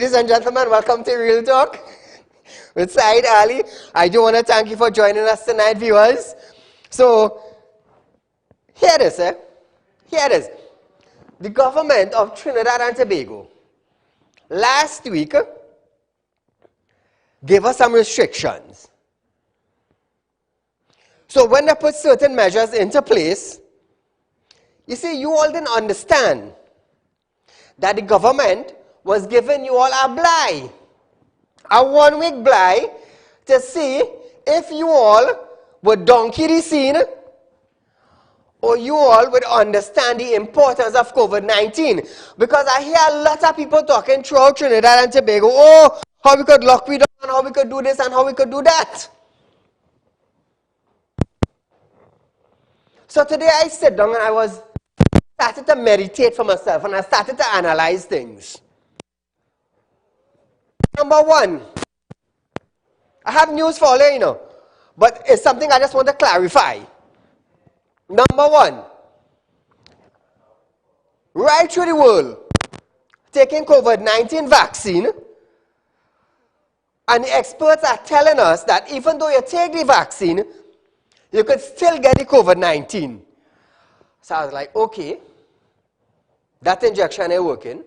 Ladies and gentlemen, welcome to Real Talk with Saieed Ali. I do want to thank you for joining us tonight, viewers. So, here it is, Here it is. The government of Trinidad and Tobago last week gave us some restrictions. So when they put certain measures into place, you see, you all didn't understand that the government was giving you all a blight, a 1 week blight, to see if you all would donkey the scene or you all would understand the importance of COVID-19. Because I hear a lot of people talking throughout Trinidad and Tobago, oh, how we could lock we down, and how we could do this, and how we could do that. So today I sat down and I started to meditate for myself, and I started to analyze things. Number one, I have news for you, but it's something I just want to clarify. Number one, right through the world, taking COVID-19 vaccine, and the experts are telling us that even though you take the vaccine, you could still get the COVID-19. So I was like, okay, that injection ain't working,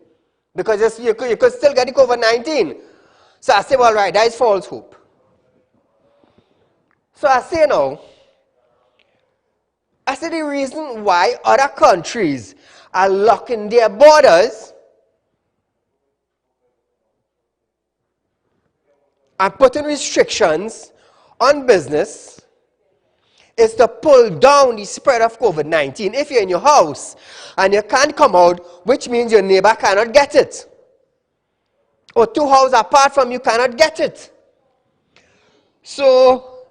because you could still get the COVID-19. So I say, well, right, that is false hope. So I say now, the reason why other countries are locking their borders and putting restrictions on business is to pull down the spread of COVID-19. If you're in your house and you can't come out, which means your neighbor cannot get it, or 2 houses apart from you cannot get it. So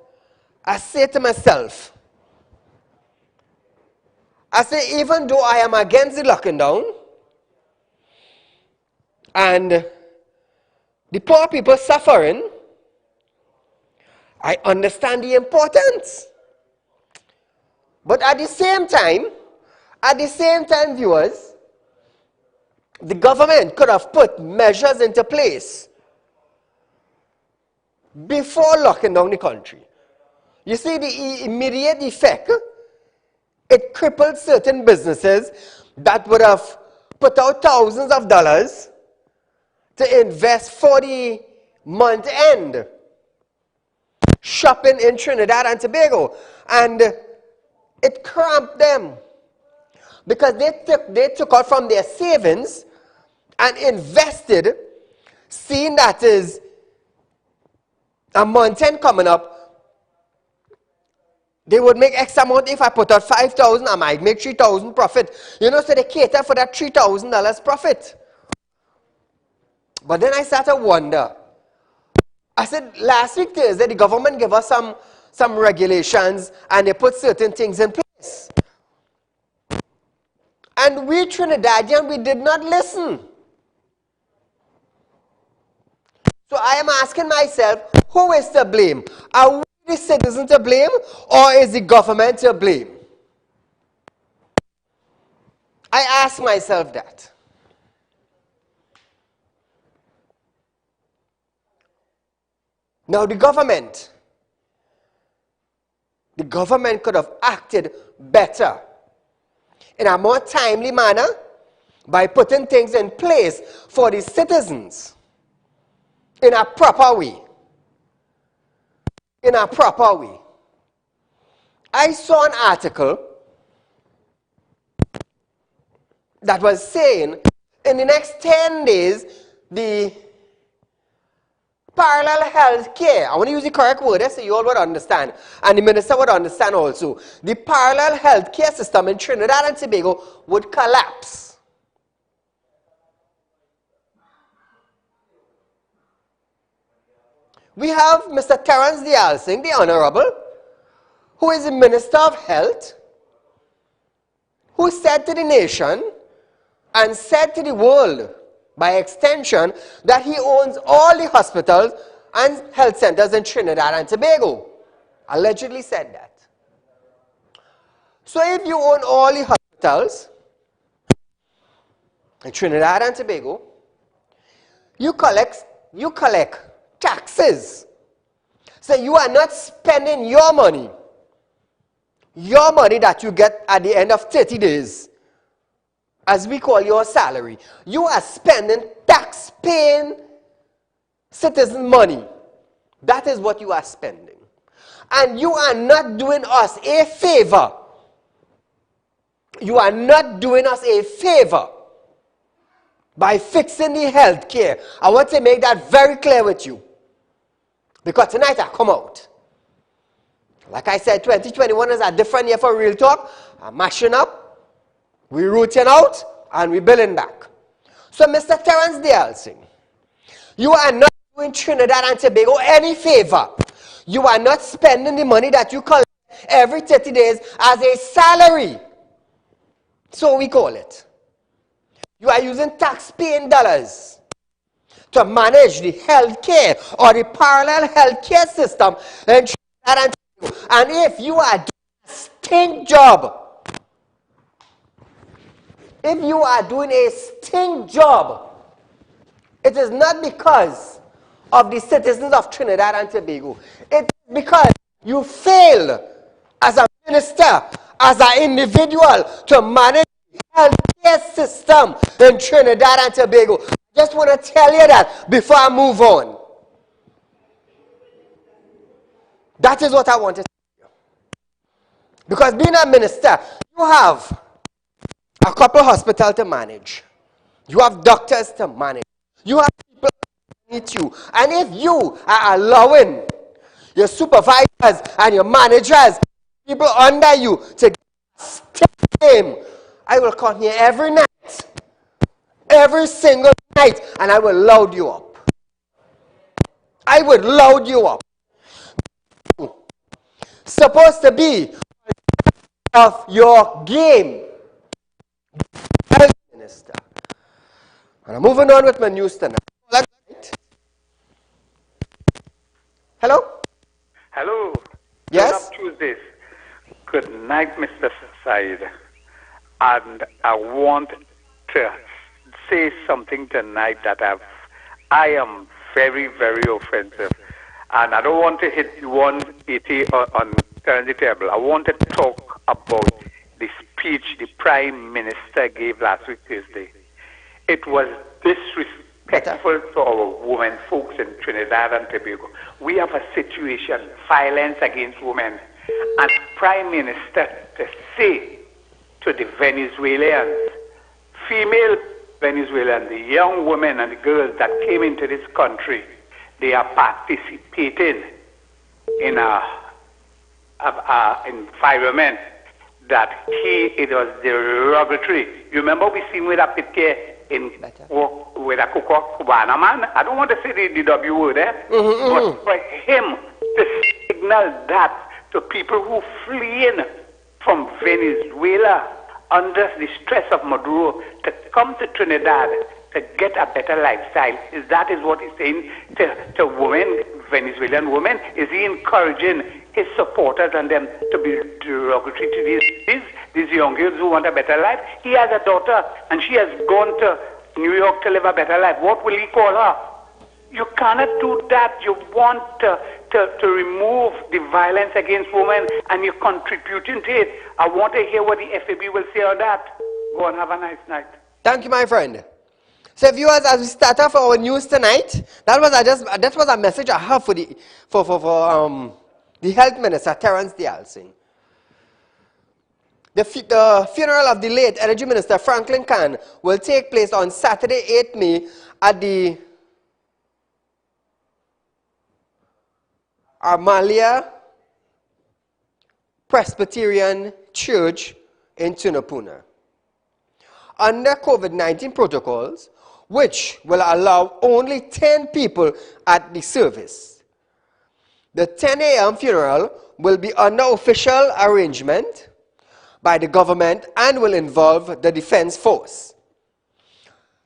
I say to myself, even though I am against the locking down, and the poor people suffering, I understand the importance. But at the same time, viewers, the government could have put measures into place before locking down the country. You see, the immediate effect, it crippled certain businesses that would have put out thousands of dollars to invest for the month end shopping in Trinidad and Tobago. And it cramped them because they took out from their savings and invested, seeing that is a month end coming up. They would make X amount. If I put out 5,000, I might make 3,000 profit. So they cater for that $3,000 profit. But then I started to wonder. I said, last week Thursday, the government gave us some regulations and they put certain things in place. And we Trinidadians, we did not listen. So I am asking myself, who is to blame? Are we the citizens to blame, or is the government to blame? I ask myself that. Now the government could have acted better in a more timely manner by putting things in place for the citizens in a proper way. I saw an article that was saying in the next 10 days, the parallel health care, I want to use the correct word so you all would understand, and the minister would understand also, the parallel health care system in Trinidad and Tobago would collapse. We have Mr. Terence Singh, the Honorable, who is the Minister of Health, who said to the nation and said to the world, by extension, that he owns all the hospitals and health centers in Trinidad and Tobago. Allegedly said that. So if you own all the hospitals in Trinidad and Tobago, You collect taxes. So you are not spending your money that you get at the end of 30 days, as we call your salary. You are spending tax-paying citizen money. That is what you are spending. And you are not doing us a favor. You are not doing us a favor by fixing the health care. I want to make that very clear with you. Because tonight I come out. Like I said, 2021 is a different year for Real Talk. I'm mashing up, we're rooting out, and we're building back. So Mr. Terence Dialsing, you are not doing Trinidad and Tobago any favor. You are not spending the money that you collect every 30 days as a salary. So we call it. You are using tax-paying dollars to manage the health care or the parallel health care system in Trinidad and Tobago. And if you are doing a stink job, it is not because of the citizens of Trinidad and Tobago. It's because you fail as a minister, as an individual, to manage the healthcare system in Trinidad and Tobago. I just want to tell you that before I move on. That is what I want to tell you. Because being a minister, you have a couple hospitals to manage. You have doctors to manage. You have people underneath you. And if you are allowing your supervisors and your managers, people under you, to get them, I will come here every night. Every single night. And I will load you up. I would load you up. Supposed to be of your game. Minister. And I'm moving on with my news tonight. Hello? Hello. Yes? Tuesdays. Good night, Mr. Said. And I want to say something tonight that I am very, very offensive. And I don't want to hit 180 on turn the table. I want to talk about the speech the Prime Minister gave last week, Tuesday. It was disrespectful to our women folks in Trinidad and Tobago. We have a situation, violence against women. And Prime Minister to say to the Venezuelans, female Venezuelans, the young women and the girls that came into this country, they are participating in an environment that it was derogatory. You remember we seen with a picture with a Cubana man? I don't want to say the W word there, but for him to signal that to people who fleeing from Venezuela under the stress of Maduro to come to Trinidad to get a better lifestyle. That is what he's saying to women, Venezuelan women. Is he encouraging his supporters and them to be derogatory to these young girls who want a better life? He has a daughter and she has gone to New York to live a better life. What will he call her? You cannot do that. You want to remove the violence against women and you're contributing to it. I want to hear what the FAB will say on that. Go and have a nice night. Thank you, my friend. So viewers, as we start off our news tonight, that was a message I have for the Health Minister, Terence Dialsing. The funeral of the late Energy Minister Franklin Khan will take place on Saturday, 8 May at the Armalia Presbyterian Church in Tunapuna. Under COVID-19 protocols, which will allow only 10 people at the service. The 10 a.m. funeral will be under official arrangement by the government and will involve the Defense Force.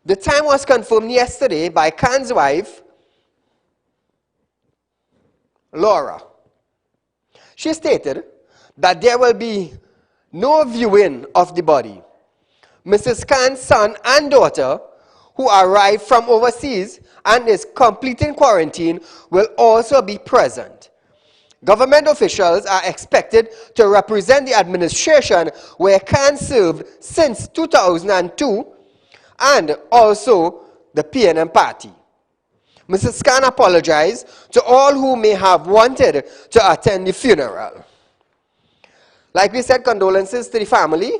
The time was confirmed yesterday by Khan's wife, Laura. She stated that there will be no viewing of the body. Mrs. Khan's son and daughter who arrived from overseas and is completing quarantine will also be present. Government officials are expected to represent the administration where can served since 2002 and also the PNM party. Mrs. Khan apologized to all who may have wanted to attend the funeral. Like we said, condolences to the family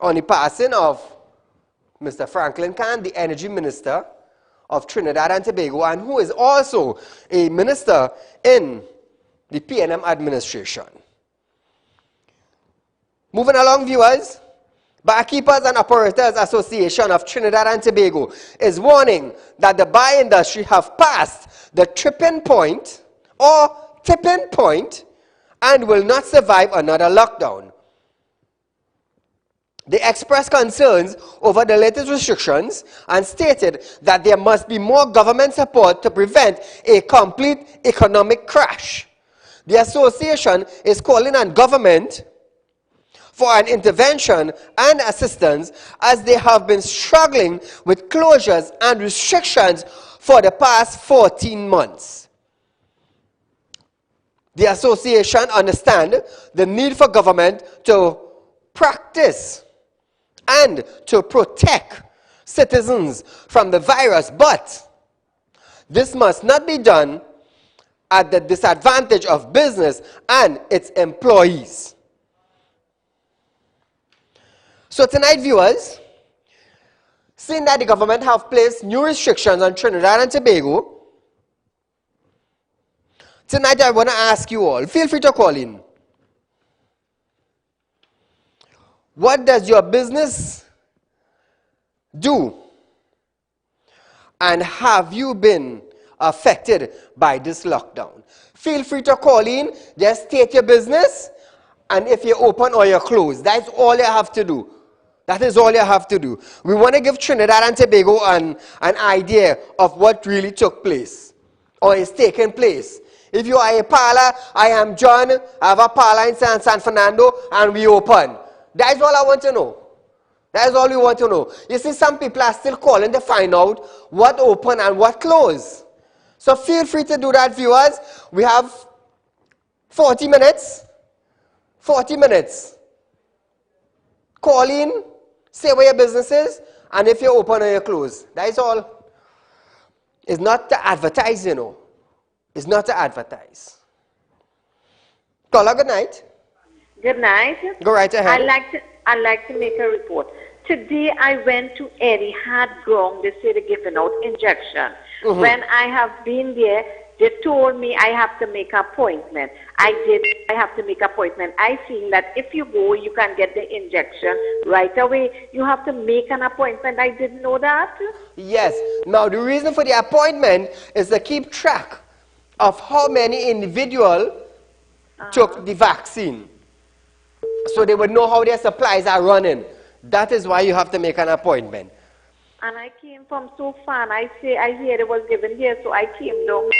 on the passing of Mr. Franklin Khan, the Energy Minister of Trinidad and Tobago, and who is also a minister in the PNM administration. Moving along, viewers, Barkeepers and Operators Association of Trinidad and Tobago is warning that the bar industry have passed the tipping point and will not survive another lockdown. They expressed concerns over the latest restrictions and stated that there must be more government support to prevent a complete economic crash. The association is calling on government for an intervention and assistance as they have been struggling with closures and restrictions for the past 14 months. The association understands the need for government to practice and to protect citizens from the virus, but this must not be done at the disadvantage of business and its employees. So tonight, viewers, seeing that the government have placed new restrictions on Trinidad and Tobago, tonight I want to ask you all, feel free to call in. What does your business do? And have you been affected by this lockdown? Feel free to call in, just state your business, and if you're open or you're closed. That's all you have to do. That is all you have to do. We want to give Trinidad and Tobago an idea of what really took place or is taking place. If you are a parlor, I am John, I have a parlor in San Fernando, and we open. That is all I want to know. That is all we want to know. You see, some people are still calling to find out what open and what closed. So feel free to do that, viewers. We have 40 minutes. 40 minutes. Call in, say where your business is, and if you're open or you're closed. That is all. It's not to advertise, you know. It's not to advertise. Caller, good night. Good night. Go right ahead. I'd like to make a report. Today I went to Eddie Hard Ground. They say they're giving out injection. Mm-hmm. When I have been there, they told me I have to make an appointment. I did. I have to make an appointment. I feel that if you go, you can get the injection right away. You have to make an appointment. I didn't know that. Yes. Now, the reason for the appointment is to keep track of how many individuals took the vaccine. So they would know how their supplies are running. That is why you have to make an appointment. And I came from so far, and I hear it was given here, so I came down.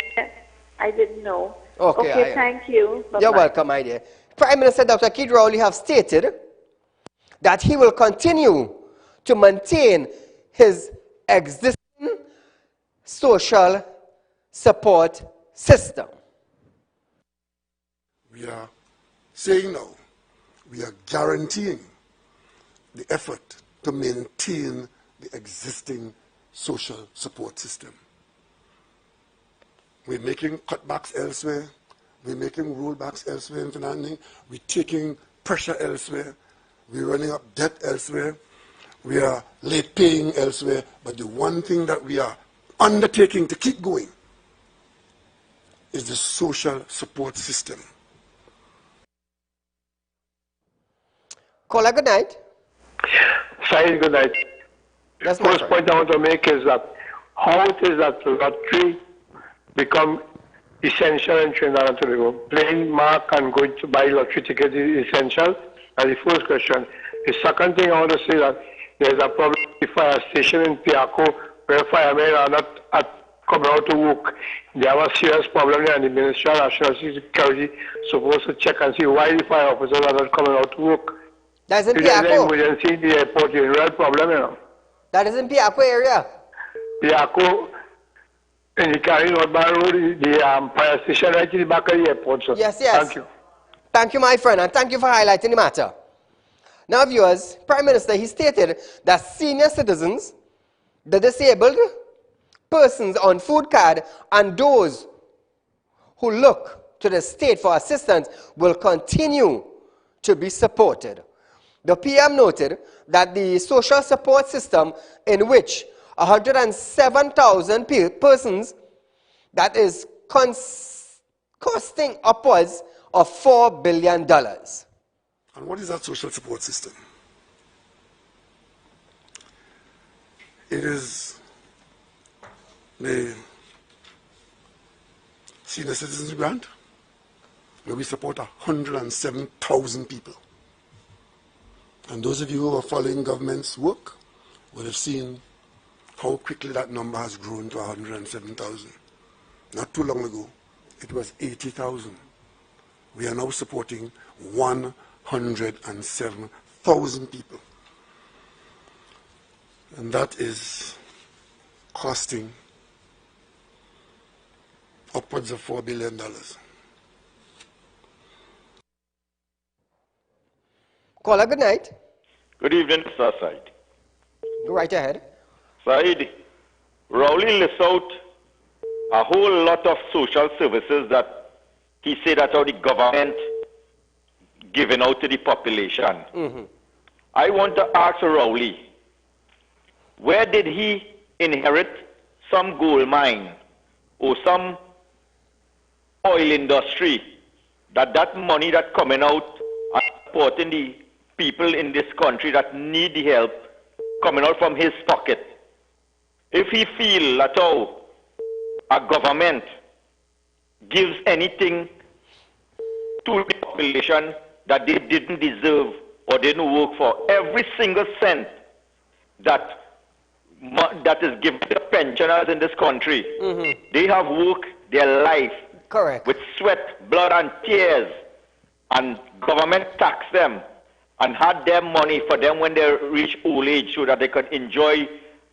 I didn't know. Okay, thank you. Bye-bye. You're welcome, my dear. Prime Minister Dr. Keith Rowley have stated that he will continue to maintain his existing social support system. We are saying now, we are guaranteeing the effort to maintain the existing social support system. We're making cutbacks elsewhere. We're making rollbacks elsewhere in financing. We're taking pressure elsewhere. We're running up debt elsewhere. We are late paying elsewhere. But the one thing that we are undertaking to keep going is the social support system. Caller, good night. Saeed, good night. That's the first point I want to make is that how it is that lottery become essential in Trinidad and Tobago. Playing mark and going to buy lottery tickets is essential. That's the first question. The second thing I want to say that there's a problem with the fire station in Piaco where firemen are not coming out to work. They have a serious problem there, and the Ministry of National Security is supposed to check and see why the fire officers are not coming out to work. That's in Piaco. Piaco. Emergency, the airport is a real problem, you know. That is in Piaco area. Piaco, and the carrying out by road, the fire station right in the back of the airport, sir. Yes, yes. Thank you. Thank you, my friend, and thank you for highlighting the matter. Now, viewers, Prime Minister, he stated that senior citizens, the disabled persons on food card, and those who look to the state for assistance will continue to be supported. The PM noted that the social support system in which 107,000 persons, that is costing upwards of $4 billion. And what is that social support system? It is the senior citizens grant, where we support 107,000 people. And those of you who are following government's work will have seen how quickly that number has grown to 107,000. Not too long ago, it was 80,000. We are now supporting 107,000 people. And that is costing upwards of $4 billion. Caller, good night. Good evening, Mr. Said. Go right ahead. Said, Rowley lists out a whole lot of social services that he said that how the government giving out to the population. I want to ask Rowley, where did he inherit some gold mine or some oil industry that money that coming out and supporting the people in this country that need the help coming out from his pocket? If he feel that how a government gives anything to the population that they didn't deserve or didn't work for, every single cent that is given to pensioners in this country, they have worked their life with sweat, blood, and tears, and government tax them and had their money for them when they reach old age so that they could enjoy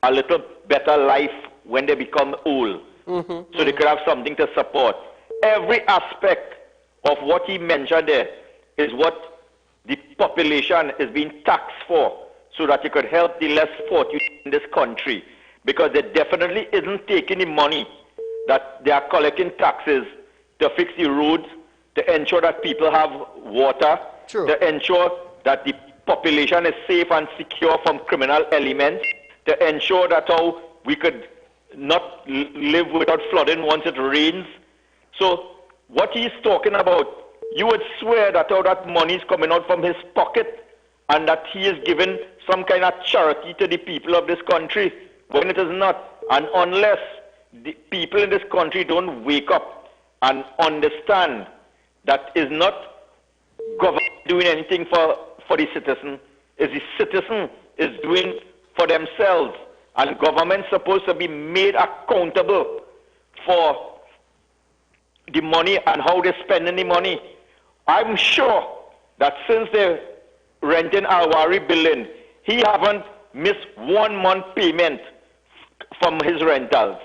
a little better life when they become old, so they could have something to support. Every aspect of what he mentioned there is what the population is being taxed for, so that it could help the less fortunate in this country, because they definitely isn't taking the money that they are collecting taxes to fix the roads, to ensure that people have water, to ensure that the population is safe and secure from criminal elements, to ensure that how we could not live without flooding once it rains. So what he's talking about, you would swear that all that money is coming out from his pocket and that he is giving some kind of charity to the people of this country, when it is not. And unless the people in this country don't wake up and understand that is not government doing anything for the citizen, is the citizen is doing for themselves, and government supposed to be made accountable for the money and how they're spending the money. I'm sure that since they're renting Alwari building, he haven't missed 1 month payment from his rentals.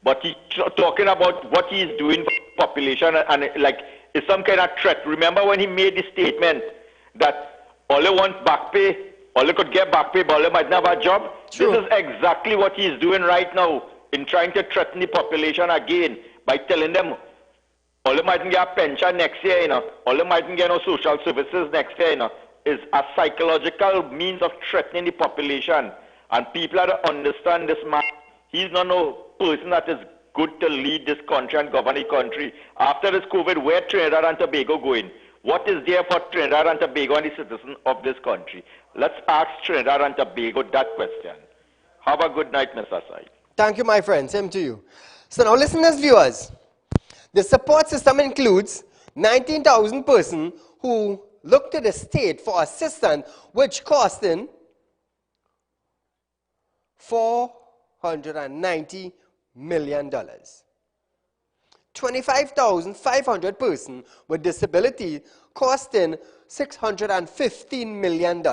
But he's talking about what he's doing for the population, and like it's some kind of threat. Remember when he made the statement that all they want back pay, all they could get back pay, but all they might not have a job? This is exactly what he's doing right now in trying to threaten the population again by telling them all they mightn't get a pension next year, all they mightn't get no social services next year, is a psychological means of threatening the population. And people have to understand this man. He's not no person that is good to lead this country and govern the country. After this COVID, where Trinidad and Tobago going? What is there for Trinidad and Tobago and the citizens of this country? Let's ask Trinidad and Tobago that question. Have a good night, Mr. Said. Thank you, my friend. Same to you. So now listeners, viewers, the support system includes 19,000 persons who look to the state for assistance, which costing $490 million. 25,500 persons with disability costing $615 million.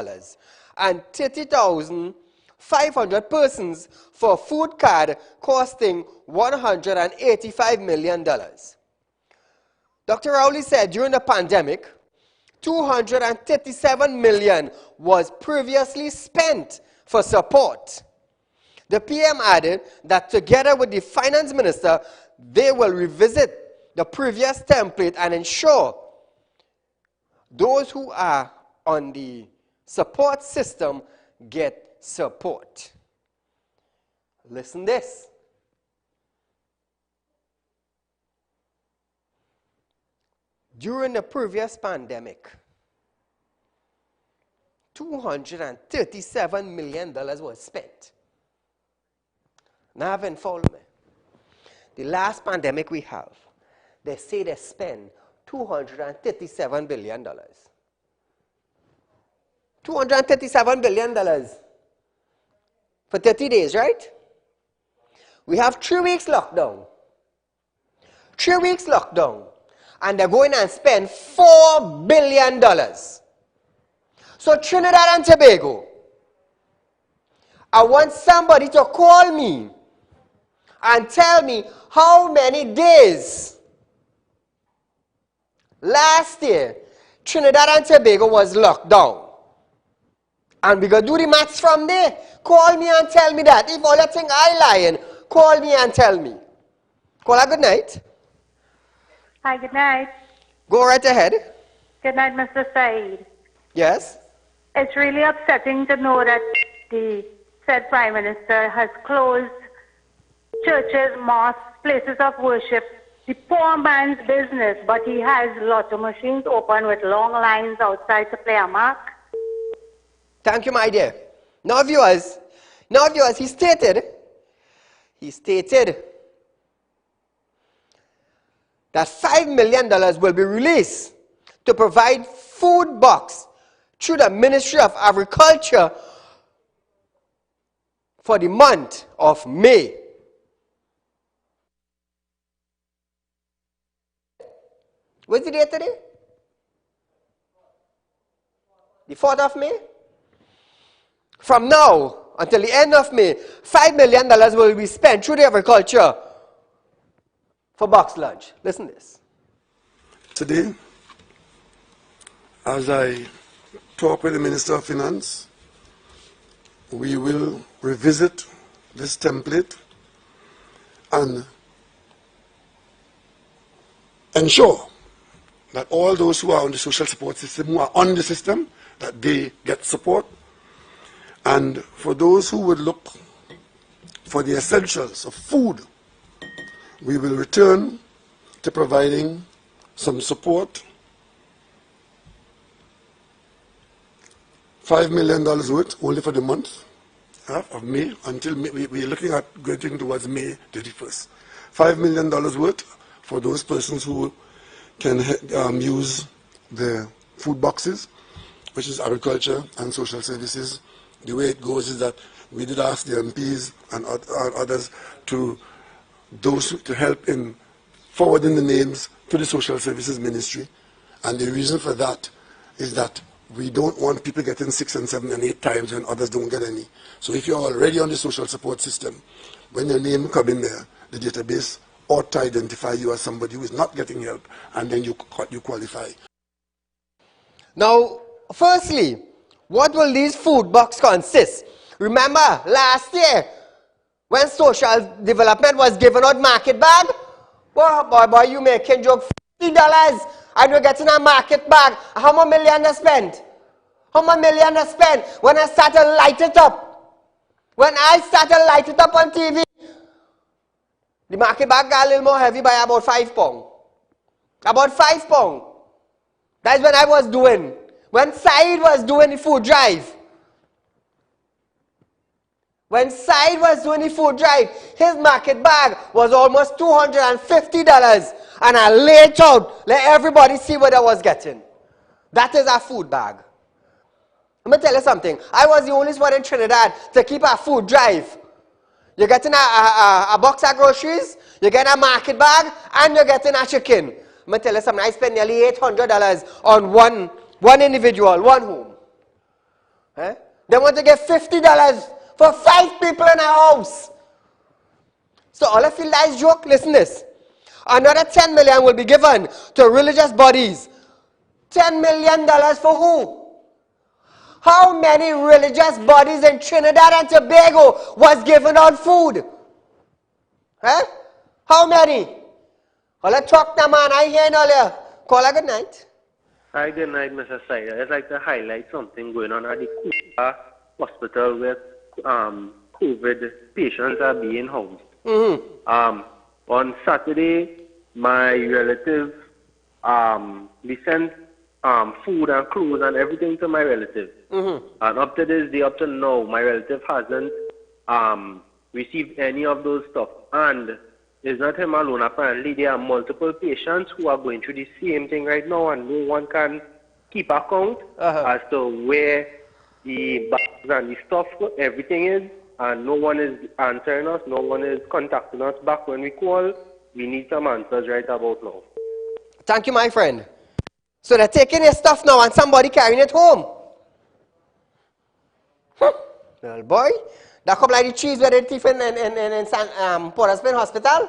And 30,000 500 persons for a food card costing $185 million. Dr. Rowley said during the pandemic, $237 million was previously spent for support. The PM added that together with the finance minister, they will revisit the previous template and ensure those who are on the support system get support. Listen this. During the previous pandemic, $237 million was spent. Now, haven't followed me. The last pandemic we have, they say they spend $237 billion. $237 billion for 30 days, right? We have 3 weeks lockdown. 3 weeks lockdown. And they're going and spend $4 billion. So Trinidad and Tobago, I want somebody to call me and tell me how many days last year Trinidad and Tobago was locked down. And we're going to do the maths from there. Call me and tell me that. If all you think I lying, call me and tell me. Call her good night. Hi, good night. Go right ahead. Good night, Mr. Saeed. Yes? It's really upsetting to know that the said Prime Minister has closed churches, mosques, places of worship, the poor man's business, but he has lotto machines open with long lines outside to play a mark. Thank you, my dear. Now, viewers, he stated that $5 million will be released to provide food box through the Ministry of Agriculture for the month of May. What's the date today? The 4th of May? From now until the end of May, $5 million will be spent through the agriculture for box lunch. Listen to this. Today, as I talk with the Minister of Finance, we will revisit this template and ensure that all those who are on the social support system, who are on the system, that they get support. And for those who would look for the essentials of food, we will return to providing some support. $5 million worth only for the month of May until May. We're looking at getting towards May 31st. $5 million worth for those persons who can use the food boxes, which is agriculture and social services. The way it goes is that we did ask the MPs and others to help in forwarding the names to the Social Services Ministry. And the reason for that is that we don't want people getting 6 and 7 and 8 times when others don't get any. So if you're already on the social support system, when your name comes in there, the database ought to identify you as somebody who is not getting help, and then you qualify. Now, firstly, what will these food box consist? Remember, last year, when social development was giving out market bag, boy, you making joke $50 and you're getting a market bag. How much million they spent? How much million they spent? When I start to light it up, on TV, the market bag got a little more heavy by about 5 pounds. About 5 pounds. That's when I was doing. When Saeed was doing the food drive. When Saeed was doing the food drive, his market bag was almost $250. And I laid it out, let everybody see what I was getting. That is our food bag. I'm going to tell you something. I was the only one in Trinidad to keep our food drive. You're getting a box of groceries, you're getting a market bag, and you're getting a chicken. I'm going to tell you something. I spent nearly $800 on one individual, one home. They want to get $50 for 5 people in a house. So all I feel that is joke. Listen this. Another 10 million will be given to religious bodies. $10 million for who? How many religious bodies in Trinidad and Tobago was given out food? Huh? How many? All I talk now, man. I hear all you. Call a good night. Hi, good night, Mr. Saieed. I'd like to highlight something going on at the Kupa hospital where COVID patients are being housed. On Saturday, my relative, we sent food and clothes and everything to my relative. And up to this day, up to now, my relative hasn't received any of those stuff. And it's not him alone. Apparently, there are multiple patients who are going through the same thing right now, and no one can keep account as to where the bags and the stuff, everything is, and no one is answering us, no one is contacting us back when we call. We need some answers right about now. Thank you, my friend. So they're taking your stuff now and somebody carrying it home. Little boy. That couple like the cheese where they thief in Port Husband Hospital.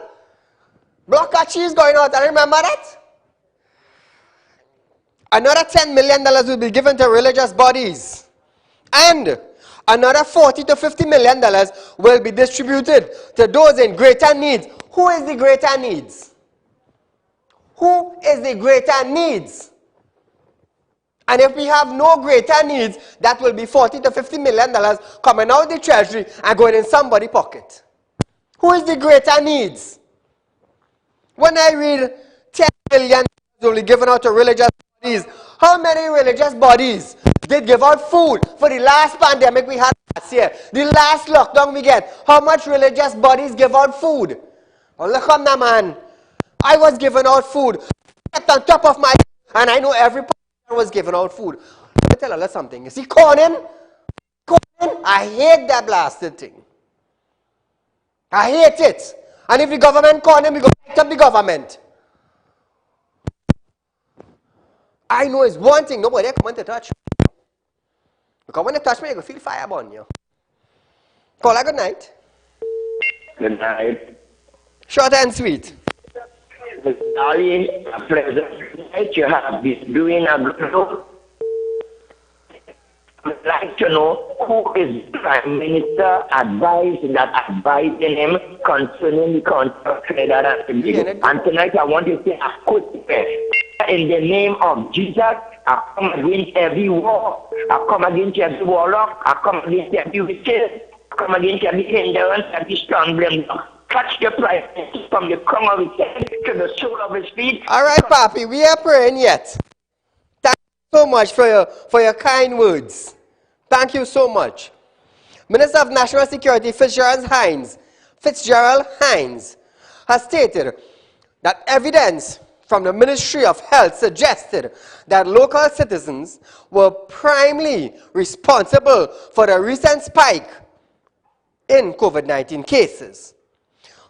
Block of cheese going out. I remember that. Another $10 million will be given to religious bodies. And another $40 to $50 million will be distributed to those in greater needs. Who is the greater needs? Who is the greater needs? And if we have no greater needs, that will be $40 to $50 million coming out of the treasury and going in somebody's pocket. Who is the greater needs? When I read $10 million will be given out to religious bodies, how many religious bodies did give out food for the last pandemic we had last year? The last lockdown we get, how much religious bodies give out food? Oh, look on that, man. I was giving out food. Kept on top of my, and I know every person was giving out food. Let me tell you something. You see, corning? I hate that blasted thing. I hate it. And if the government corning, we go back up the government. I know it's one thing. Nobody come to touch me. Because when they touch me, you go feel fire burn you. Call a good night. Good night. Short and sweet. Mr. Ali, a pleasant night. You have been doing a good job. I'd like to know who is the Prime Minister advising him concerning the contract trader and tonight I want to say a quick prayer. In the name of Jesus, I come against every war. I come against every warlock. I come against every witches. I come against every hindrance, every stumbling block. Touch the price from the crown of his head to the sole of his feet. All right, Papi, we are praying yet. Thank you so much for your kind words. Thank you so much. Minister of National Security Fitzgerald Hines has stated that evidence from the Ministry of Health suggested that local citizens were primarily responsible for the recent spike in COVID-19 cases.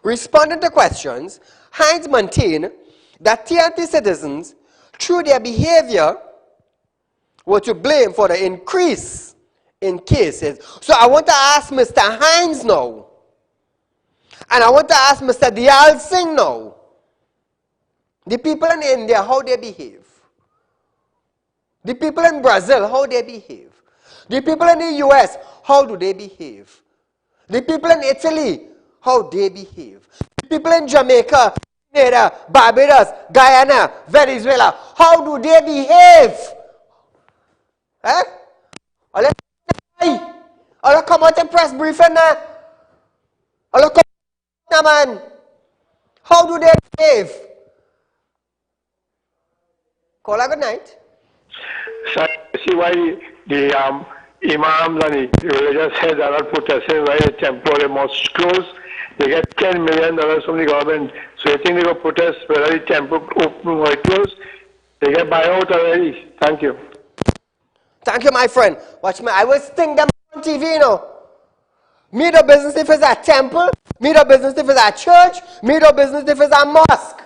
Responding to questions, Hines maintained that TNT citizens, through their behavior, were to blame for the increase in cases. So I want to ask Mr. Hines now, and I want to ask Mr. Dayal Singh now, the people in India, how they behave. The people in Brazil, how they behave. The people in the US, how do they behave? The people in Italy, how they behave. The people in Jamaica, Barbados, Guyana, Venezuela, how do they behave? Eh? I'll come out and press briefing now. I'll come out, man. How do they behave? Call a good night. So, see why the imams and the religious heads are not protesting why the temple and mosque closed. They get $10 million from the government. So you think they go protest whether the temple open or closed? They get buyout already. Thank you. Thank you, my friend. Watch me. I will sting them on TV, you know. Me the business if it's a temple. Me the business if it's a church. Me the business if it's a mosque.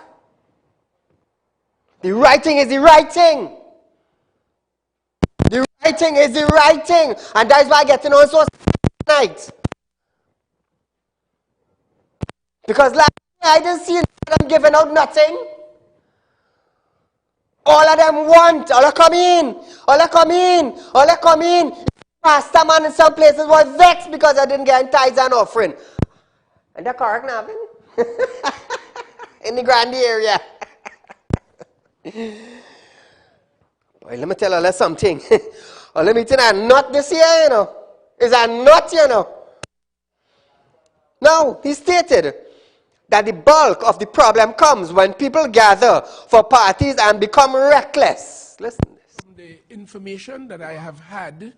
The right thing is the right thing. The right thing is the right thing. And that's why I get to know so tonight. Because last year I didn't see them giving out nothing. All of them want, all of come in, all of come in, all of come in. Pastor man in some places was vexed because I didn't get tithes and offering. And that correct, Navin? In the Grande area. Boy, let me tell you something. Or let me tell you, not this year, you know. Is that not, you know? No, he stated that the bulk of the problem comes when people gather for parties and become reckless. Listen to this. The information that I have had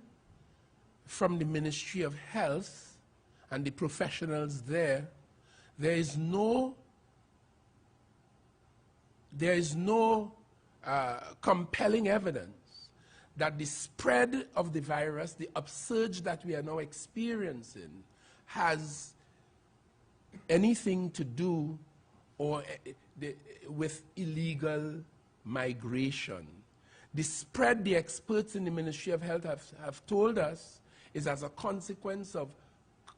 from the Ministry of Health and the professionals there is no compelling evidence that the spread of the virus, the upsurge that we are now experiencing, has anything to do with illegal migration. The spread, the experts in the Ministry of Health have told us, is as a consequence of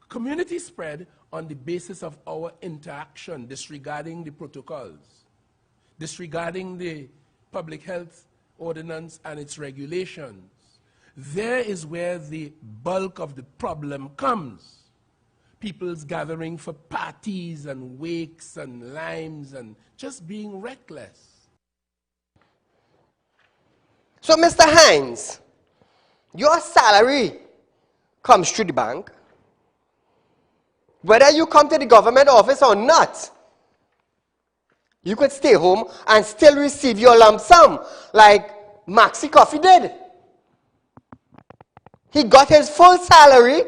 community spread on the basis of our interaction, disregarding the protocols, disregarding the public health ordinance and its regulations. There is where the bulk of the problem comes. People's gathering for parties and wakes and limes and just being reckless. So, Mr. Hines, your salary comes through the bank. Whether you come to the government office or not, you could stay home and still receive your lump sum, like Maxi Coffee did. He got his full salary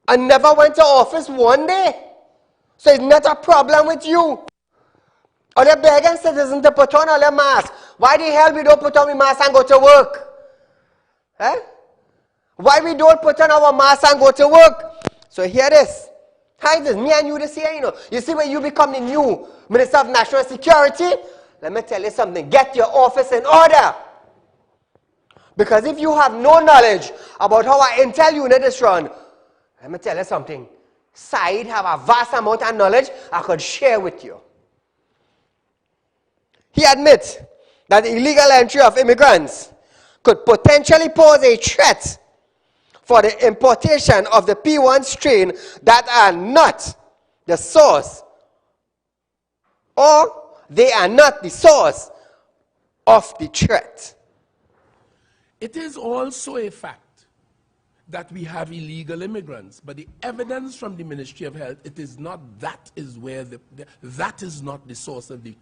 and never went to office one day. So it's not a problem with you. Or they're begging citizens to put on all their masks. Why the hell we don't put on the mask and go to work? Eh? Why we don't put on our mask and go to work? So here it is. How is this? Me and you this year, you know. You see when you become the new Minister of National Security? Let me tell you something. Get your office in order. Because if you have no knowledge about how our intel unit is run, let me tell you something. Saieed have a vast amount of knowledge I could share with you. He admits that the illegal entry of immigrants could potentially pose a threat for the importation of the P1 strain that are not the source, or they are not the source of the threat. It is also a fact that we have illegal immigrants, but the evidence from the Ministry of Health, it is not that is where that is not the source of the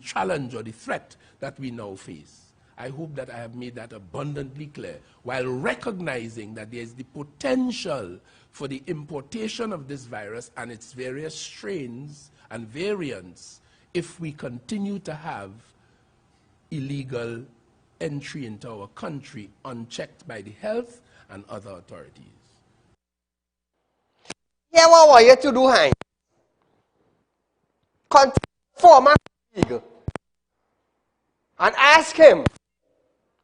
challenge or the threat that we now face. I hope that I have made that abundantly clear, while recognizing that there is the potential for the importation of this virus and its various strains and variants if we continue to have illegal entry into our country unchecked by the health and other authorities. Here what were you to do, Hines? Contact former colleague and ask him,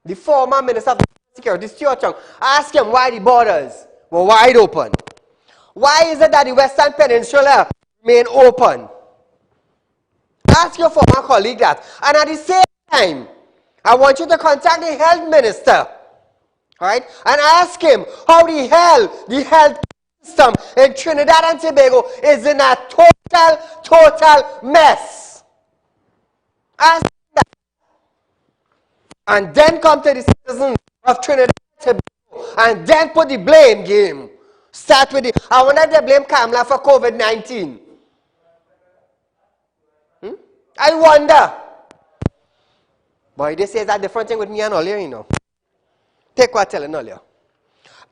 the former Minister of Security, Stuart Chung, ask him why the borders were wide open. Why is it that the Western Peninsula remain open? Ask your former colleague that. And at the same time, I want you to contact the health minister, all right, and ask him how the health system in Trinidad and Tobago is in a total mess. Ask him that. And then come to the citizens of Trinidad and Tobago and then put the blame game. Start with it. I wonder if they blame Kamala for COVID-19. I wonder. Boy, this is a different thing with me and Olia, you know. Take what I'm telling Olia.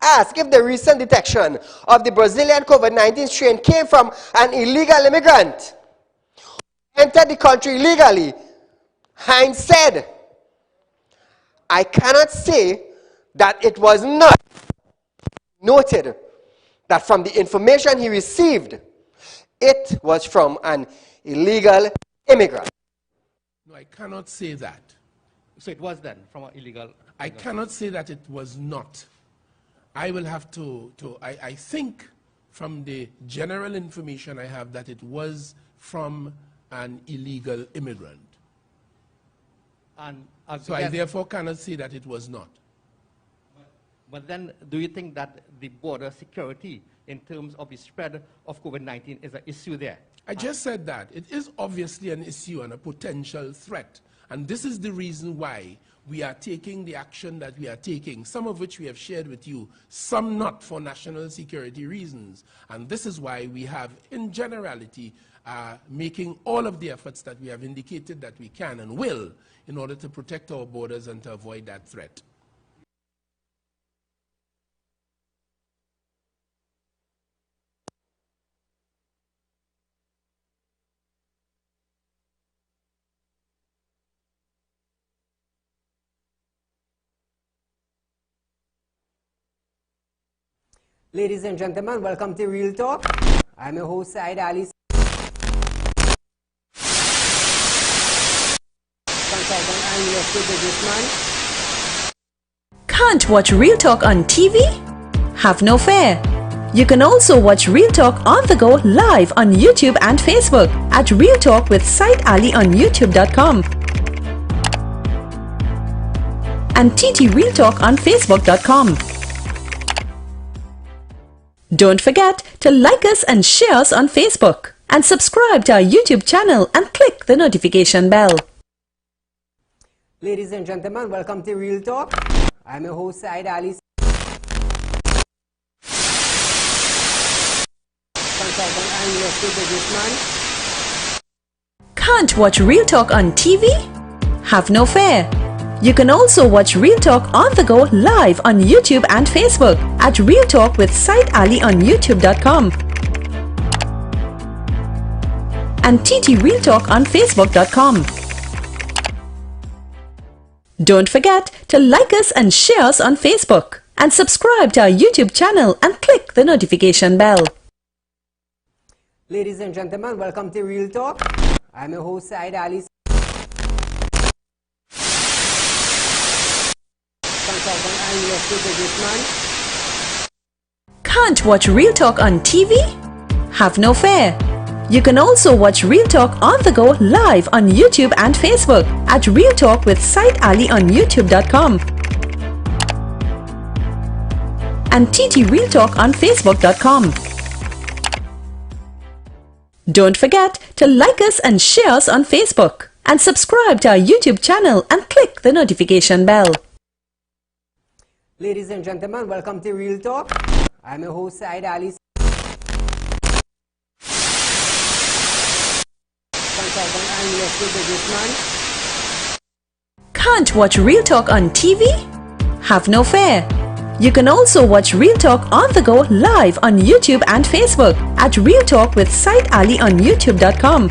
Ask if the recent detection of the Brazilian COVID-19 strain came from an illegal immigrant who entered the country illegally. Hines said, I cannot say that it was not. Noted that from the information he received, it was from an illegal immigrant. No, I cannot say that. So it was then from an illegal... I cannot say that it was not. I will have to I think from the general information I have, that it was from an illegal immigrant. And So I therefore cannot say that it was not. But then, do you think that the border security, in terms of the spread of COVID-19, is an issue there? I just said that. It is obviously an issue and a potential threat. And this is the reason why we are taking the action that we are taking, some of which we have shared with you, some not for national security reasons. And this is why we have, in generality, making all of the efforts that we have indicated that we can and will in order to protect our borders and to avoid that threat. Ladies and gentlemen, welcome to Real Talk. I'm your host, Saieed Ali. Consultant and real estate businessman. Can't watch Real Talk on TV? Have no fear. You can also watch Real Talk on the go live on YouTube and Facebook at Real Talk with Saieed Ali on YouTube.com and TT Real Talk on Facebook.com. Don't forget to like us and share us on Facebook and subscribe to our YouTube channel and click the notification bell. Ladies and gentlemen, welcome to Real Talk. I'm your host, Saieed Ali. Consultant and real estate businessman. Can't watch Real Talk on TV? Have no fear. You can also watch Real Talk on the go live on YouTube and Facebook at Real Talk with Saieed Ali on YouTube.com and TT Real Talk on Facebook.com. Don't forget to like us and share us on Facebook and subscribe to our YouTube channel and click the notification bell. Ladies and gentlemen, welcome to Real Talk. I'm your host, Saieed Ali. Consultant and real estate businessman. Can't watch Real Talk on TV? Have no fear. You can also watch Real Talk on the go live on YouTube and Facebook at Real Talk with Saieed Ali on YouTube.com and TT Real Talk on Facebook.com. Don't forget to like us and share us on Facebook and subscribe to our YouTube channel and click the notification bell. Ladies and gentlemen, welcome to Real Talk. I'm your host, Saieed Ali. Consultant and real estate businessman. Can't watch Real Talk on TV? Have no fear. You can also watch Real Talk on the go live on YouTube and Facebook at Real Talk with Saieed Ali on YouTube.com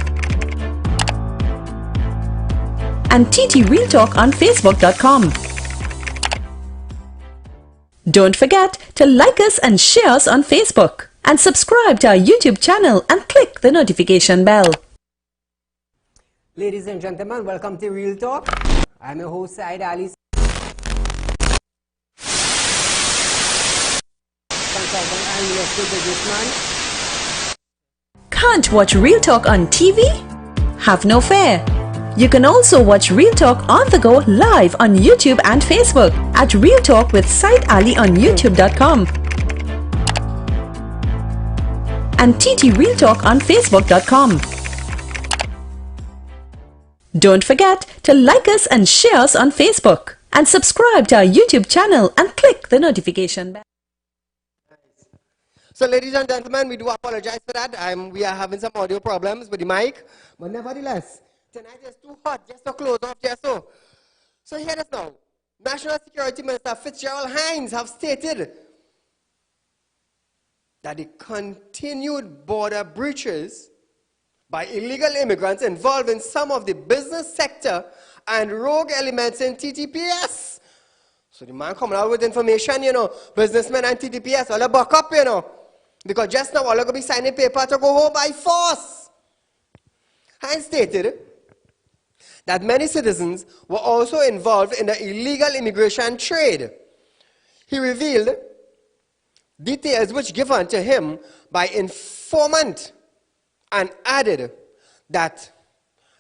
and TT Real Talk on Facebook.com. Don't forget to like us and share us on Facebook and subscribe to our YouTube channel and click the notification bell. Ladies and gentlemen, welcome to Real Talk. I'm your host, Saieed Ali. Consultant and real estate businessman. Can't watch Real Talk on TV? Have no fear. You can also watch Real Talk on the go live on YouTube and Facebook at Real Talk with Saieed Ali on YouTube.com and TT Real Talk on Facebook.com. Don't forget to like us and share us on Facebook and subscribe to our YouTube channel and click the notification bell. So, ladies and gentlemen, we do apologize for that. We are having some audio problems with the mic, but nevertheless, tonight is too hot just to close off just so. So, hear this now. National Security Minister Fitzgerald Hines have stated that the continued border breaches by illegal immigrants involving some of the business sector and rogue elements in TTPS. So the man coming out with information, businessmen and TTPS, all a buck up, because just now all are going to be signing paper to go home by force. Hines stated that many citizens were also involved in the illegal immigration trade. He revealed details which given to him by informant, and added that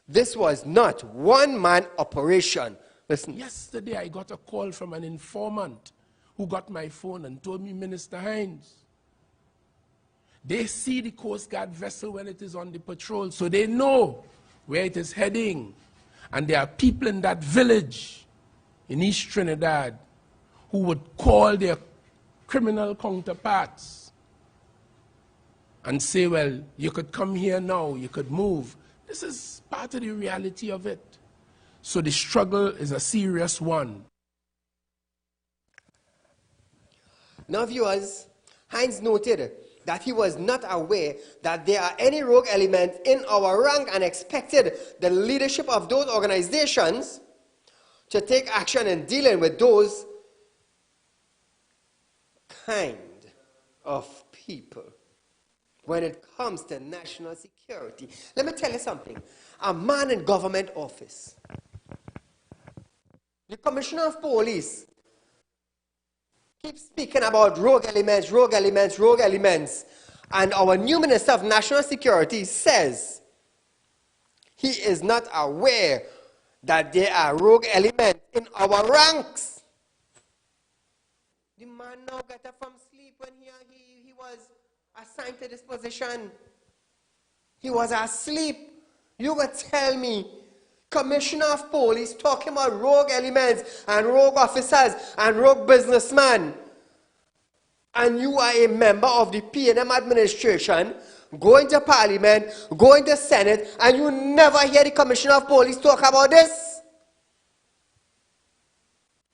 this was not one-man operation. Listen. Yesterday I got a call from an informant who got my phone and told me, Minister Hines, they see the Coast Guard vessel when it is on the patrol, so they know where it is heading. And there are people in that village in East Trinidad who would call their criminal counterparts and say, well, you could come here now, you could move. This is part of the reality of it. So the struggle is a serious one. Now, viewers, Hines noted that he was not aware that there are any rogue elements in our rank and expected the leadership of those organizations to take action in dealing with those kind of people when it comes to national security. Let me tell you something. A man in government office, the Commissioner of Police, keeps speaking about rogue elements, rogue elements, rogue elements. And our new Minister of National Security says he is not aware that there are rogue elements in our ranks. The man now got up from sleep when he was assigned to this position. He was asleep. You would tell me, Commissioner of Police talking about rogue elements and rogue officers and rogue businessmen, and you are a member of the P&M administration, going to Parliament, going to Senate, and you never hear the Commissioner of Police talk about this?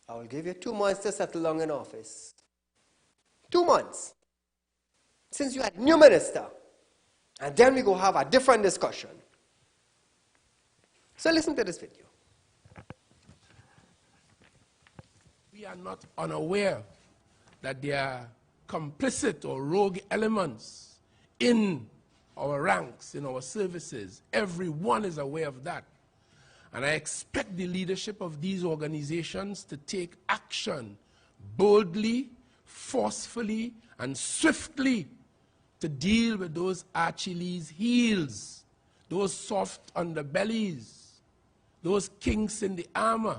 I will give you 2 months to settle down in office. 2 months. Since you are new minister. And then we go have a different discussion. So listen to this video. We are not unaware that there are complicit or rogue elements in our ranks, in our services. Everyone is aware of that. And I expect the leadership of these organizations to take action boldly, forcefully, and swiftly to deal with those Achilles' heels, those soft underbellies, those kinks in the armor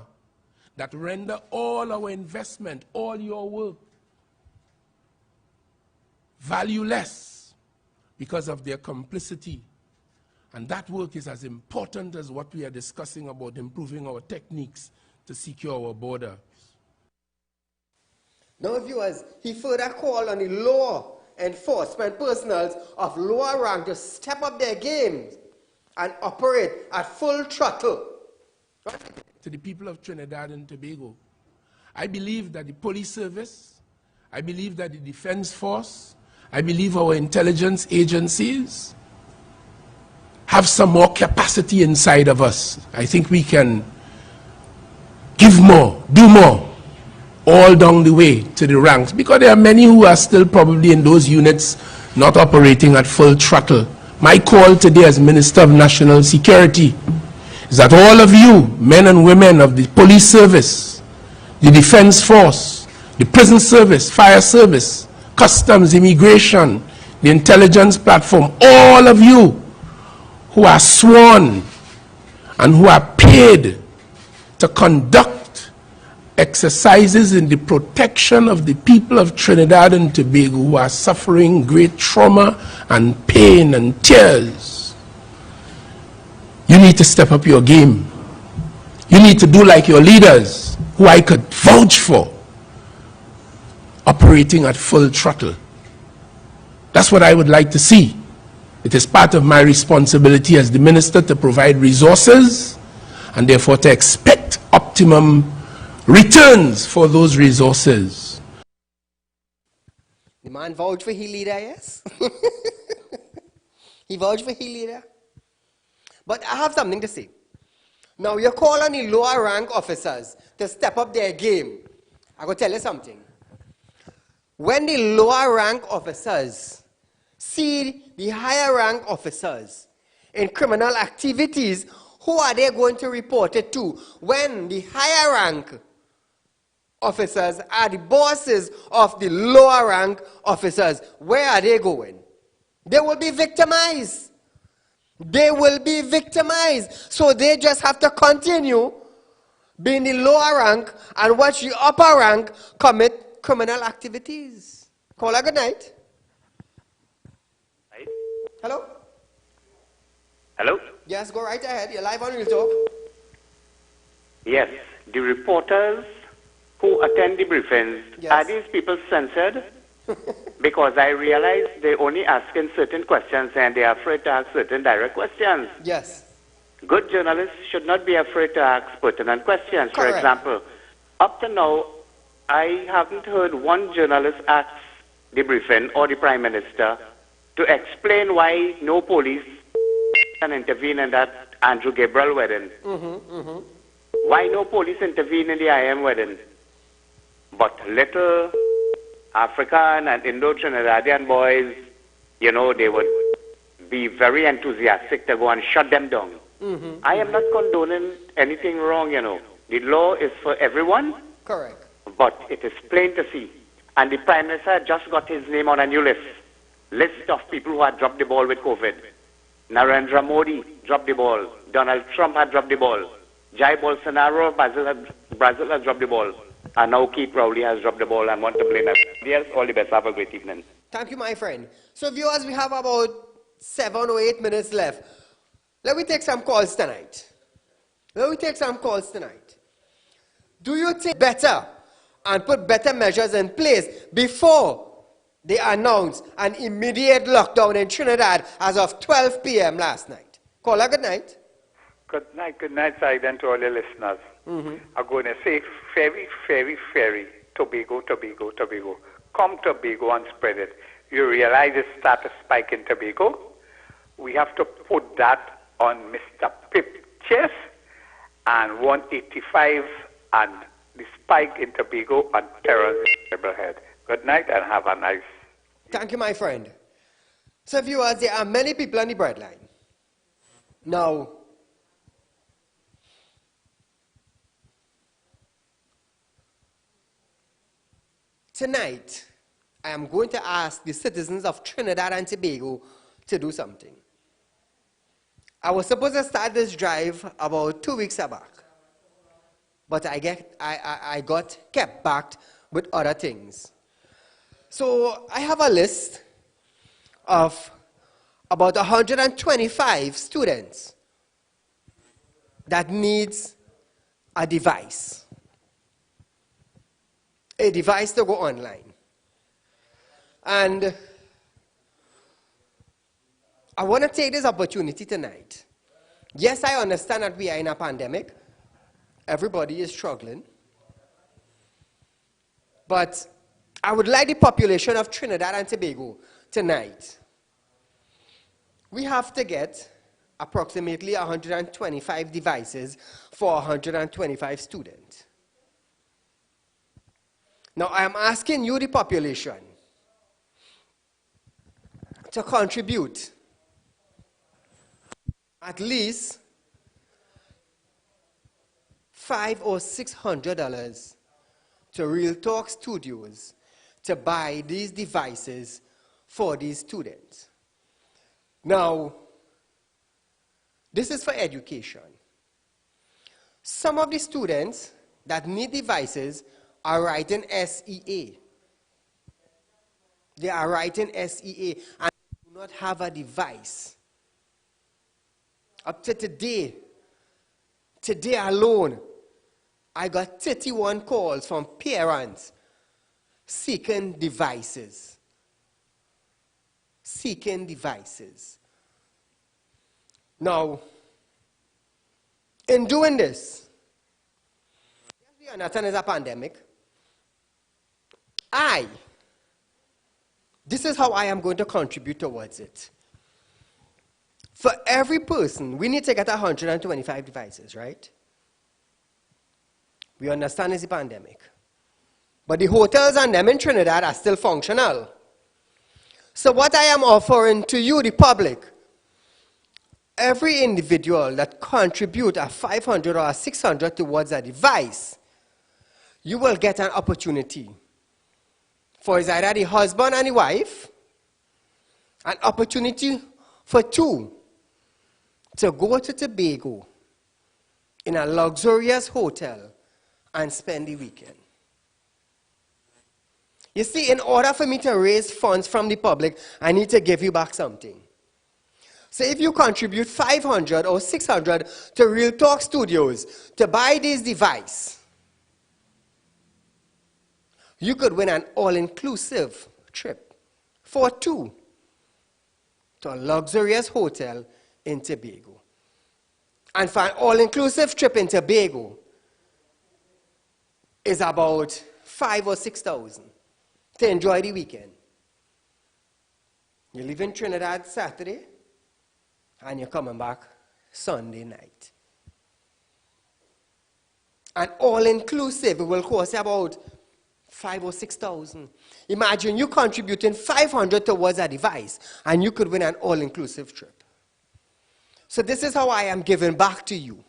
that render all our investment, all your work, valueless because of their complicity. And that work is as important as what we are discussing about improving our techniques to secure our borders. Now, viewers, he further called on the law enforcement personnel of lower rank to step up their games and operate at full throttle. To the people of Trinidad and Tobago, I believe that the police service, I believe that the defense force, I believe our intelligence agencies have some more capacity inside of us. I think we can give more, do more, all down the way to the ranks, because there are many who are still probably in those units not operating at full throttle. My call today as Minister of National Security is that all of you, men and women of the police service, the defense force, the prison service, fire service, customs, immigration, the intelligence platform, all of you who are sworn and who are paid to conduct exercises in the protection of the people of Trinidad and Tobago who are suffering great trauma and pain and tears. You need to step up your game. You need to do like your leaders, who I could vouch for, operating at full throttle. That's what I would like to see. It is part of my responsibility as the minister to provide resources and therefore to expect optimum returns for those resources. The man vouched for his leader, yes? He vouched for his leader. But I have something to say. Now, you call on the lower rank officers to step up their game. I'm going to tell you something. When the lower rank officers see the higher rank officers in criminal activities, who are they going to report it to? When the higher rank officers are the bosses of the lower rank officers. Where are they going? They will be victimized. They will be victimized. So they just have to continue being the lower rank and watch the upper rank commit criminal activities. Caller, good night. Right. Hello? Hello? Yes, go right ahead. You're live on Real Talk. Yes. The reporters who attend the briefings, Yes. are these people censored? Because I realize they're only asking certain questions and they're afraid to ask certain direct questions. Yes. Good journalists should not be afraid to ask pertinent questions. Correct. For example, up to now, I haven't heard one journalist ask the briefing or the Prime Minister to explain why no police can intervene in that Andrew Gabriel wedding. Why no police intervene in the IM wedding? But little African and Indo-Trinidadian boys, you know, they would be very enthusiastic to go and shut them down. I am not condoning anything wrong, you know. The law is for everyone. Correct. But it is plain to see. And the Prime Minister just got his name on a new list of people who had dropped the ball with COVID. Narendra Modi dropped the ball. Donald Trump had dropped the ball. Jair Bolsonaro, Brazil has dropped the ball. And now Keith Rowley has dropped the ball and want to blame everybody else. All the best. Have a great evening. Thank you, my friend. So, viewers, we have about 7 or 8 minutes left. Let me take some calls tonight. Do you think better and put better measures in place before they announce an immediate lockdown in Trinidad as of 12 p.m. last night? Caller, good night. Good night, Saieed, and to all your listeners. I'm going to say ferry, Tobago. Come Tobago and spread it. You realize it started to spike in Tobago? We have to put that on Mr. Pip chest and 185 and the spike in Tobago on Terrence head. Good night and have a nice. Thank you, my friend. So, viewers, there are many people on the breadline. Now, tonight, I am going to ask the citizens of Trinidad and Tobago to do something. I was supposed to start this drive about 2 weeks back, but I got kept back with other things. So I have a list of about 125 students that needs a device to go online. And I want to take this opportunity tonight. Yes, I understand that we are in a pandemic. Everybody is struggling. But I would like the population of Trinidad and Tobago tonight. We have to get approximately 125 devices for 125 students. Now, I am asking you, the population, to contribute at least $500 or $600 to Real Talk Studios to buy these devices for these students. Now, this is for education. Some of the students that need devices are writing SEA. They are writing SEA and do not have a device. Up to today alone, I got 31 calls from parents seeking devices. Now, in doing this, we understand it's a pandemic. This is how I am going to contribute towards it. For every person, we need to get 125 devices, right? We understand it's a pandemic. But the hotels and them in Trinidad are still functional. So what I am offering to you, the public, every individual that contribute a $500 or $600 towards a device, you will get an opportunity for either the husband and the wife, an opportunity for two to go to Tobago in a luxurious hotel and spend the weekend. You see, in order for me to raise funds from the public, I need to give you back something. So if you contribute $500 or $600 to Real Talk Studios to buy this device, you could win an all-inclusive trip for two to a luxurious hotel in Tobago. And for an all-inclusive trip in Tobago is about $5,000 or $6,000 to enjoy the weekend. You live in Trinidad Saturday, and you're coming back Sunday night. And all-inclusive, it will cost you about $5,000 or $6,000. Imagine you contributing $500 towards a device, and you could win an all-inclusive trip. So this is how I am giving back to you.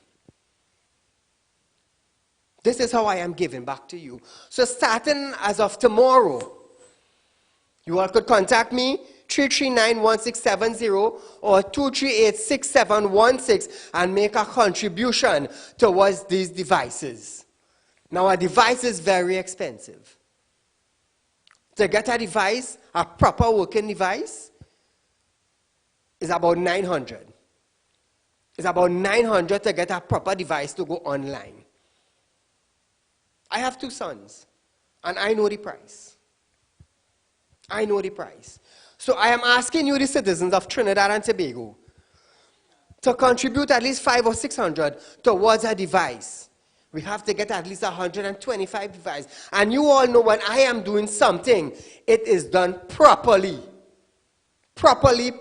This is how I am giving back to you. So starting as of tomorrow, you all could contact me, 339-1670 or 238-6716, and make a contribution towards these devices. Now, a device is very expensive. To get a device, a proper working device, is about $900. It's about $900 to get a proper device to go online. I have two sons, and I know the price. I know the price. So I am asking you, the citizens of Trinidad and Tobago, to contribute at least $500 or $600 towards a device. We have to get at least 125 devices. And you all know when I am doing something, it is done properly. Properly.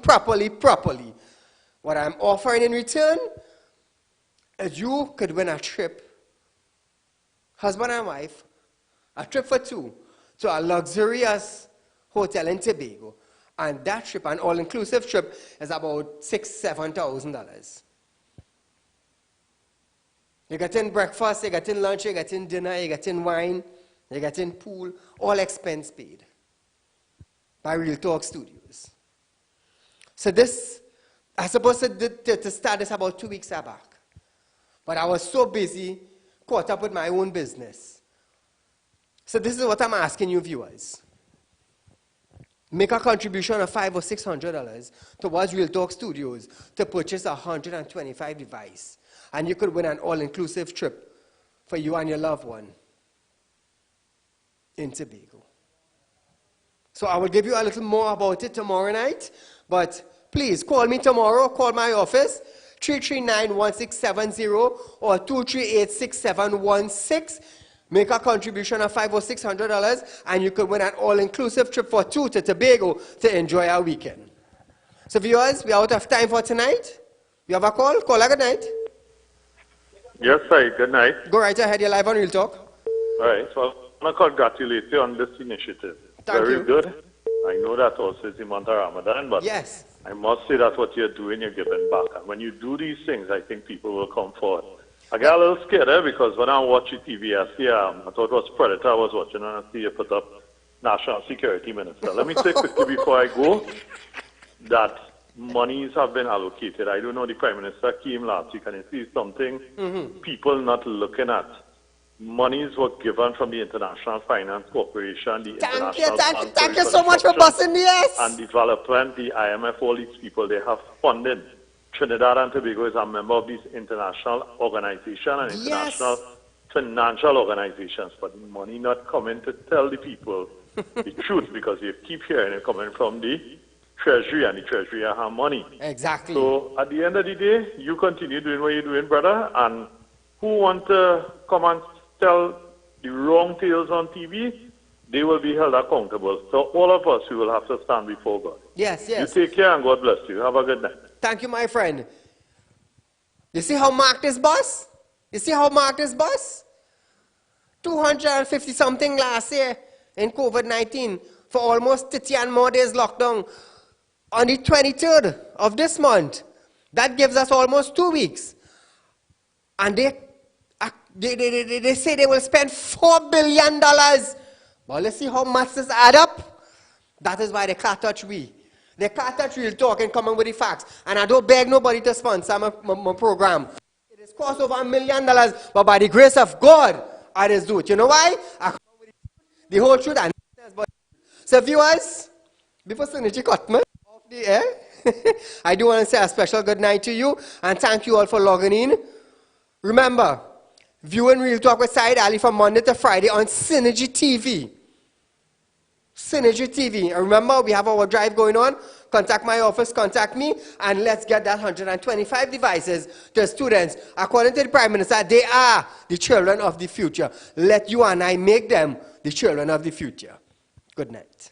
What I'm offering in return is you could win a trip, husband and wife, a trip for two, to a luxurious hotel in Tobago. And that trip, an all-inclusive trip, is about $6,000 to $7,000. You get in breakfast, you get in lunch, you get in dinner, you get in wine, you get in pool, all expense paid by Real Talk Studios. So this, I supposed to start this about 2 weeks back. But I was so busy, caught up with my own business. So this is what I'm asking you viewers. Make a contribution of $500 or $600 towards Real Talk Studios to purchase 125 devices. And you could win an all-inclusive trip for you and your loved one in Tobago. So I will give you a little more about it tomorrow night. But please, call me tomorrow, call my office, 339-1670 or 238-6716. Make a contribution of $500 or $600, and you could win an all-inclusive trip for two to Tobago to enjoy our weekend. So viewers, we are out of time for tonight. You have a call? Call a good night. Yes, sir. Good night. Go right ahead. You're live on Real Talk. All right. So I want to congratulate you on this initiative. Thank Very you. good. I know that also is the month of Ramadan, but yes, I must say that what you're doing, you're giving back. And when you do these things, I think people will come forward. I got a little scared because when I watch your TV, I see, I thought it was Predator I was watching, and I see you put up National Security Minister. Let me say quickly before I go that monies have been allocated. I don't know, the Prime Minister came last week, and you see something people not looking at. Monies were given from the International Finance Corporation, the International Bank thank you so much for busting the ass. and development, the IMF, all these people, they have funding. Trinidad and Tobago is a member of these international organizations and international financial organizations, but the money not coming to tell the people the truth, because you keep hearing it coming from the Treasury, and the Treasury have money. Exactly. So at the end of the day, you continue doing what you're doing, brother, and who want to come and tell the wrong tales on TV, they will be held accountable. So all of us, we will have to stand before God. Yes. You take care and God bless you. Have a good night. Thank you, my friend. You see how marked this bus? You see how marked this bus? 250 something last year in COVID-19 for almost 30 and more days lockdown. On the 23rd of this month, that gives us almost 2 weeks. And they They say they will spend $4 billion. Well, let's see how much this add up. That is why they can't touch we. They can't touch Real Talk and come up with the facts. And I don't beg nobody to sponsor my program. It has cost over $1 million, but by the grace of God, I just do it. You know why? I come up with the whole truth. And so viewers, before Synergy Cutman off the air, I do want to say a special good night to you and thank you all for logging in. Remember, viewing Real Talk with Saieed Ali from Monday to Friday on Synergy TV. Synergy TV. And remember, we have our drive going on. Contact my office, contact me, and let's get that 125 devices to students. According to the Prime Minister, they are the children of the future. Let you and I make them the children of the future. Good night.